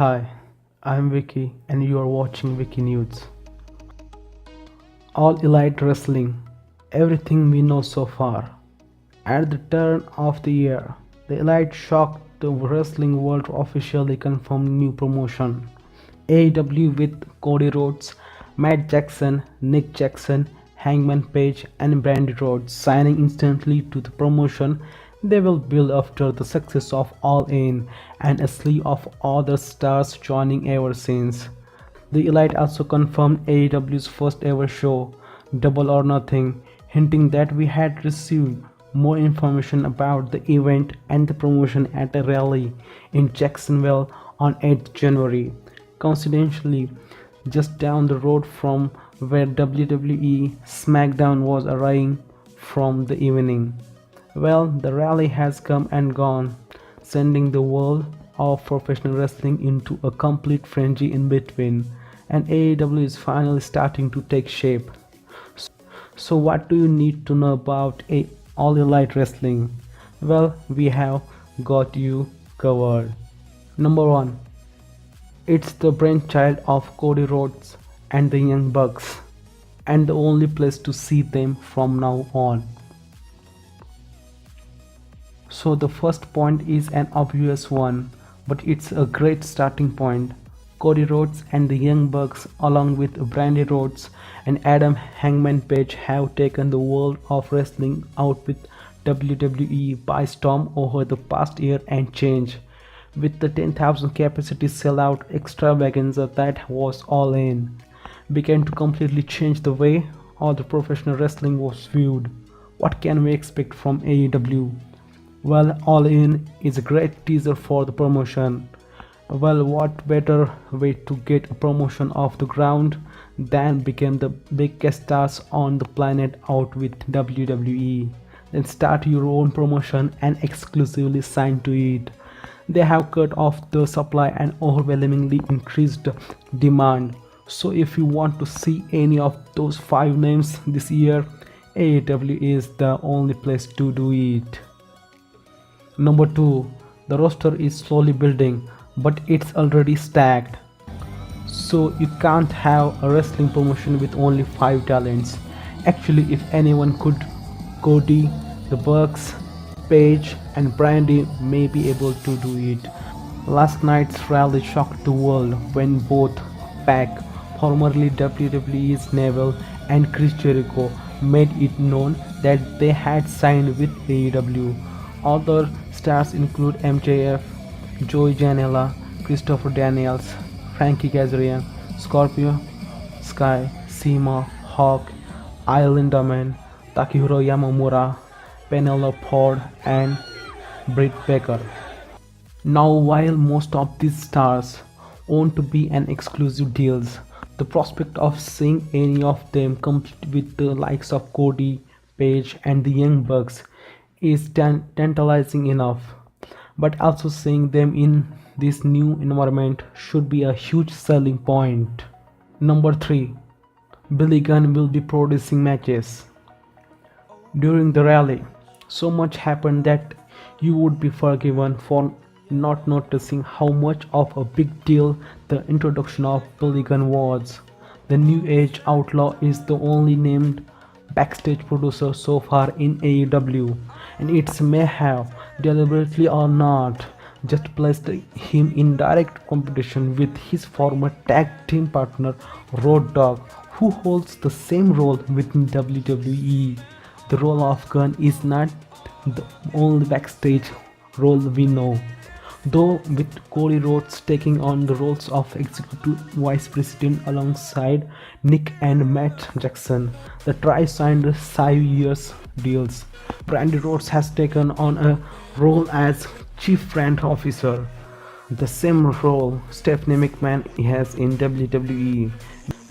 Hi, I'm Vicky and you are watching Vicky News. All Elite Wrestling, everything we know so far. At the turn of the year, the Elite shocked the wrestling world to officially confirm new promotion. AEW with Cody Rhodes, Matt Jackson, Nick Jackson, Hangman Page and Brandy Rhodes signing instantly to the promotion. They will build after the success of All In and a slew of other stars joining ever since. The Elite also confirmed AEW's first ever show, Double or Nothing, hinting that we had received more information about the event and the promotion at a rally in Jacksonville on 8th January. Coincidentally, just down the road from where WWE SmackDown was arriving from the evening. Well, the rally has come and gone, sending the world of professional wrestling into a complete frenzy in between, and AEW is finally starting to take shape. So, what do you need to know about All Elite Wrestling? Well, we have got you covered. Number 1. It's the brainchild of Cody Rhodes and the Young Bucks, and the only place to see them from now on. So the first point is an obvious one, but it's a great starting point. Cody Rhodes and the Young Bucks, along with Brandy Rhodes and Adam Hangman Page, have taken the world of wrestling out with WWE by storm over the past year and change. With the 10,000 capacity sellout extravaganza that was All In, began to completely change the way all the professional wrestling was viewed. What can we expect from AEW? Well, All In is a great teaser for the promotion. Well, what better way to get a promotion off the ground than become the biggest stars on the planet out with WWE? Then start your own promotion and exclusively sign to it. They have cut off the supply and overwhelmingly increased demand. So if you want to see any of those 5 names this year, AEW is the only place to do it. Number 2. The roster is slowly building, but it's already stacked. So you can't have a wrestling promotion with only 5 talents. Actually, if anyone could, Cody, the Bucks, Page and Brandy may be able to do it. Last night's rally shocked the world when both PAC, formerly WWE's Neville and Chris Jericho, made it known that they had signed with AEW. Other stars include MJF, Joey Janela, Christopher Daniels, Frankie Kazarian, Scorpio, Sky, Seema, Hawk, Island Domain, Takehiro Yamamura, Penelope Ford and Britt Baker. Now, while most of these stars want to be an exclusive deals, the prospect of seeing any of them compete with the likes of Cody, Page and the Young Bucks is tantalizing enough, but also seeing them in this new environment should be a huge selling point. Number 3. Billy Gunn will be producing matches. During the rally, so much happened that you would be forgiven for not noticing how much of a big deal the introduction of Billy Gunn was. The New Age Outlaw is the only named backstage producer so far in AEW, and it may have, deliberately or not, just placed him in direct competition with his former tag team partner Road Dogg, who holds the same role within WWE. The role of Gunn is not the only backstage role we know, though, with Cody Rhodes taking on the roles of executive vice president alongside Nick and Matt Jackson. The Tri signed 5-year deals. Brandy Rhodes has taken on a role as chief brand officer, the same role Stephanie McMahon has in WWE.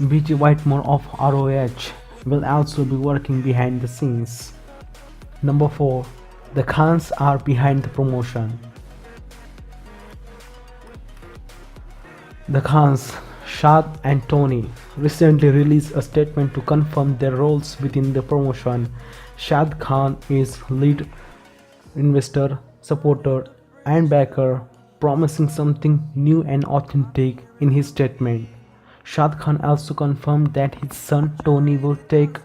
BG Whitmore of ROH will also be working behind the scenes. Number 4. The Khans are behind the promotion. The Khans, Shad and Tony, recently released a statement to confirm their roles within the promotion. Shad Khan is lead investor, supporter and backer promising something new and authentic in his statement. Shad Khan also confirmed that his son Tony will take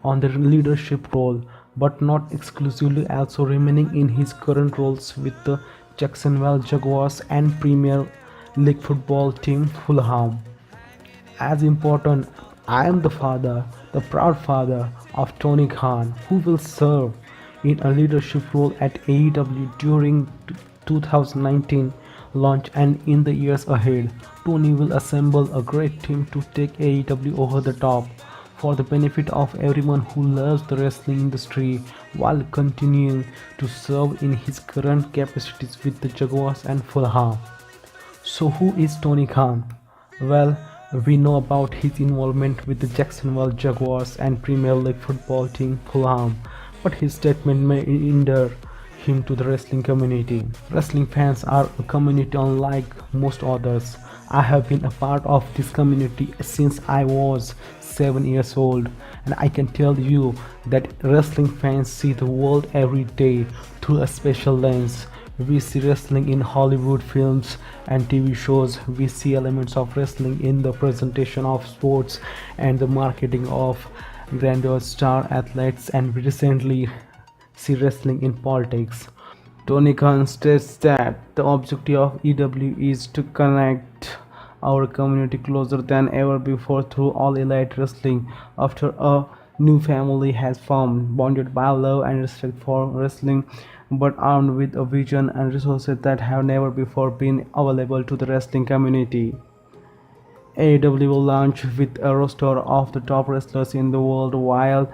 on the leadership role, but not exclusively, also remaining in his current roles with the Jacksonville Jaguars and Premier League football team Fulham. As important, I am the father, the proud father of Tony Khan, who will serve in a leadership role at AEW during 2019 launch and in the years ahead. Tony will assemble a great team to take AEW over the top for the benefit of everyone who loves the wrestling industry while continuing to serve in his current capacities with the Jaguars and Fulham. So who is Tony Khan? Well, we know about his involvement with the Jacksonville Jaguars and Premier League football team Fulham, but his statement may endear him to the wrestling community. Wrestling fans are a community unlike most others. I have been a part of this community since I was 7 years old, and I can tell you that wrestling fans see the world every day through a special lens. We see wrestling in Hollywood films and TV shows. We see elements of wrestling in the presentation of sports and the marketing of grandiose star athletes, and we recently see wrestling in politics. Tony Khan states that the objective of EW is to connect our community closer than ever before through all elite wrestling. After a new family has formed, bonded by love and respect for wrestling, but armed with a vision and resources that have never before been available to the wrestling community. AEW will launch with a roster of the top wrestlers in the world while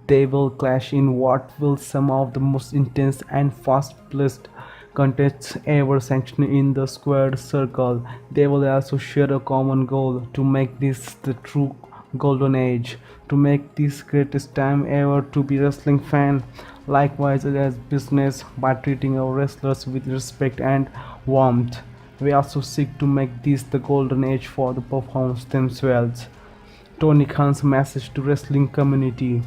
they will clash in what will some of the most intense and fast-paced contests ever sanctioned in the squared circle. They will also share a common goal to make this the true golden age, to make this greatest time ever to be wrestling fan. Likewise as business by treating our wrestlers with respect and warmth. We also seek to make this the golden age for the performers themselves. Tony Khan's message to wrestling community.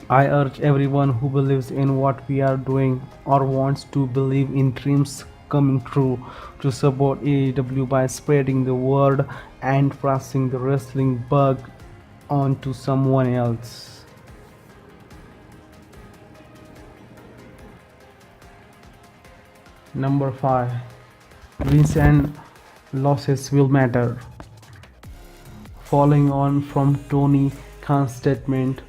I urge everyone who believes in what we are doing or wants to believe in dreams coming true to support AEW by spreading the word and passing the wrestling bug on to someone else. Number 5. Wins and losses will matter. Following on from Tony Khan's statement,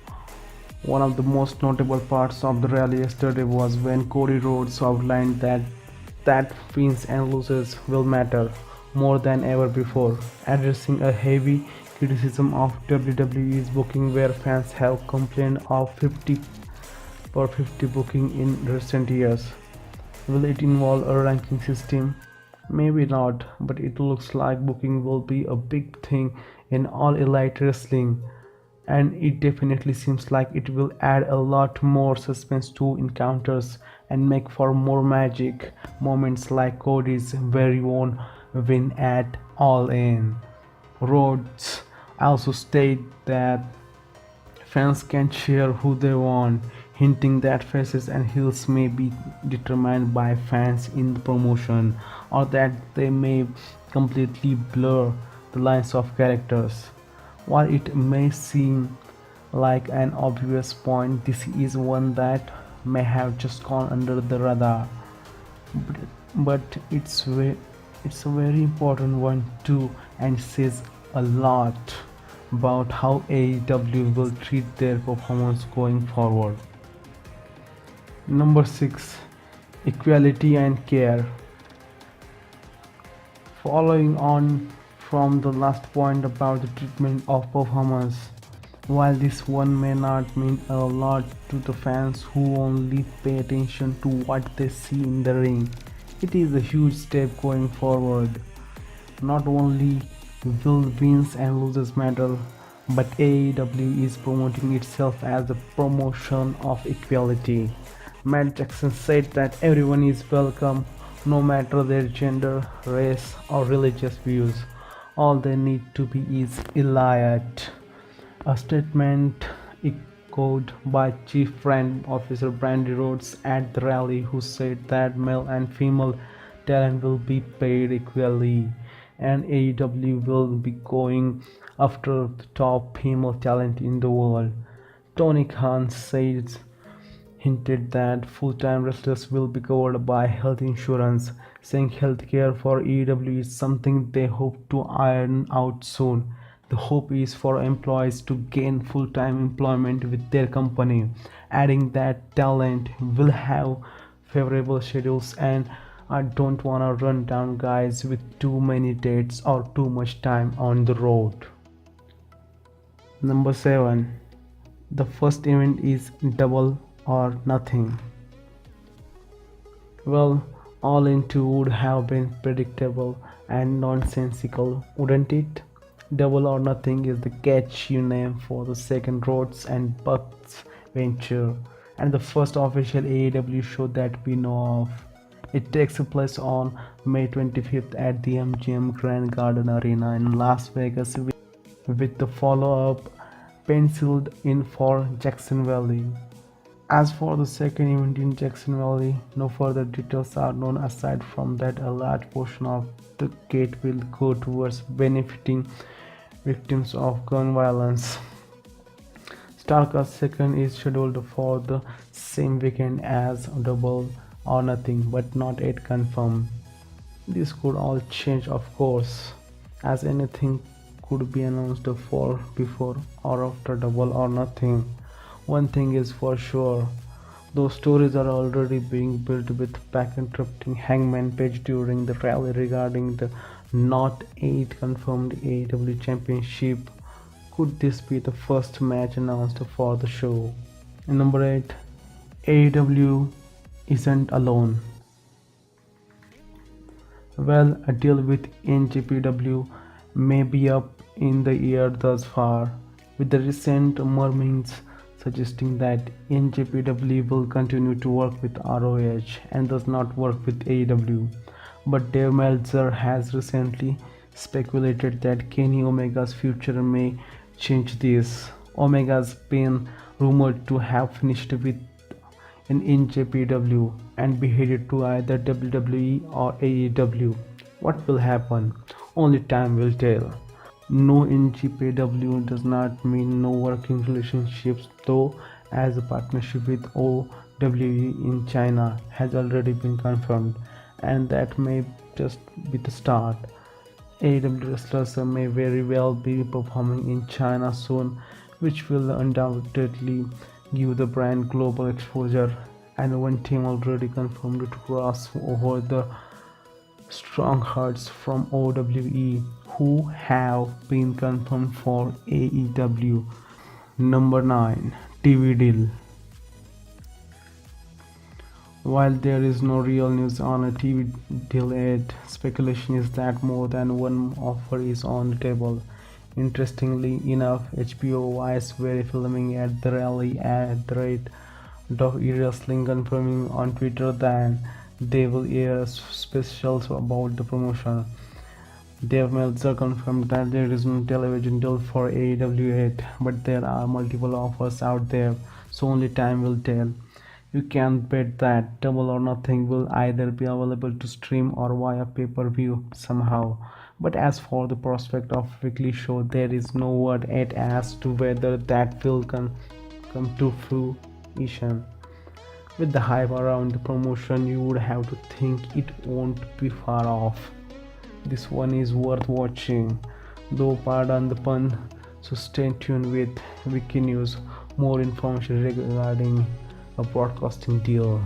one of the most notable parts of the rally yesterday was when Cody Rhodes outlined that wins and losses will matter more than ever before, addressing a heavy criticism of WWE's booking where fans have complained of 50 per 50 booking in recent years. Will it involve a ranking system? Maybe not, but it looks like booking will be a big thing in all elite wrestling, and it definitely seems like it will add a lot more suspense to encounters and make for more magic moments like Cody's very own win at All In. Rhodes also stated that fans can cheer who they want, hinting that faces and heels may be determined by fans in the promotion, or that they may completely blur the lines of characters. While it may seem like an obvious point, this is one that may have just gone under the radar. But, it's a very important one too, and says a lot about how AEW will treat their performance going forward. Number 6. Equality and care. Following on from the last point about the treatment of performers, while this one may not mean a lot to the fans who only pay attention to what they see in the ring, it is a huge step going forward. Not only will wins and losses matter, but AEW is promoting itself as a promotion of equality. Matt Jackson said that everyone is welcome, no matter their gender, race, or religious views. All they need to be is elite. A statement echoed by Chief Brand Officer Brandy Rhodes at the rally, who said that male and female talent will be paid equally, and AEW will be going after the top female talent in the world. Tony Khan says hinted that full-time wrestlers will be covered by health insurance, saying healthcare for AEW is something they hope to iron out soon. The hope is for employees to gain full-time employment with their company, adding that talent will have favorable schedules, and I don't wanna run down guys with too many dates or too much time on the road. Number 7. The first event is Double or Nothing. Well, All In 2 would have been predictable and nonsensical, wouldn't it? Double or Nothing is the catchy name for the second Rhodes and Bucks venture, and the first official AEW show that we know of. It takes place on May 25th at the MGM Grand Garden Arena in Las Vegas, with the follow-up penciled in for Jackson Valley. As for the second event in Jackson Valley, no further details are known aside from that a large portion of the gate will go towards benefiting victims of gun violence. Starcast second is scheduled for the same weekend as Double or Nothing, but not yet confirmed. This could all change, of course, as anything could be announced for before or after Double or Nothing. One thing is for sure, those stories are already being built, with PAC interrupting Hangman Page during the rally regarding the not yet confirmed AEW Championship. Could this be the first match announced for the show? And number 8. AEW isn't alone. Well, a deal with NJPW may be up in the air thus far, with the recent murmurings suggesting that NJPW will continue to work with ROH and does not work with AEW. But Dave Meltzer has recently speculated that Kenny Omega's future may change this. Omega's been rumored to have finished with an NJPW and be headed to either WWE or AEW. What will happen? Only time will tell. No NGPW does not mean no working relationships, though, as a partnership with OWE in China has already been confirmed, and that may just be the start. AEW wrestlers may very well be performing in China soon, which will undoubtedly give the brand global exposure, and one team already confirmed to cross over the stronghearts from OWE who have been confirmed for AEW. Number 9. TV deal. While there is no real news on a TV deal yet, speculation is that more than one offer is on the table. Interestingly enough, HBO is very filming at the rally at the rate of e-wrestling, confirming on Twitter that they will air specials about the promotion. Dave Meltzer confirmed that there is no television deal for AEW yet, but there are multiple offers out there, so only time will tell. You can bet that Double or Nothing will either be available to stream or via pay-per-view somehow. But as for the prospect of weekly show, there is no word yet as to whether that will come to fruition. With the hype around the promotion, you would have to think it won't be far off. This one is worth watching, though pardon the pun, so stay tuned with Wiki News, more information regarding a broadcasting deal.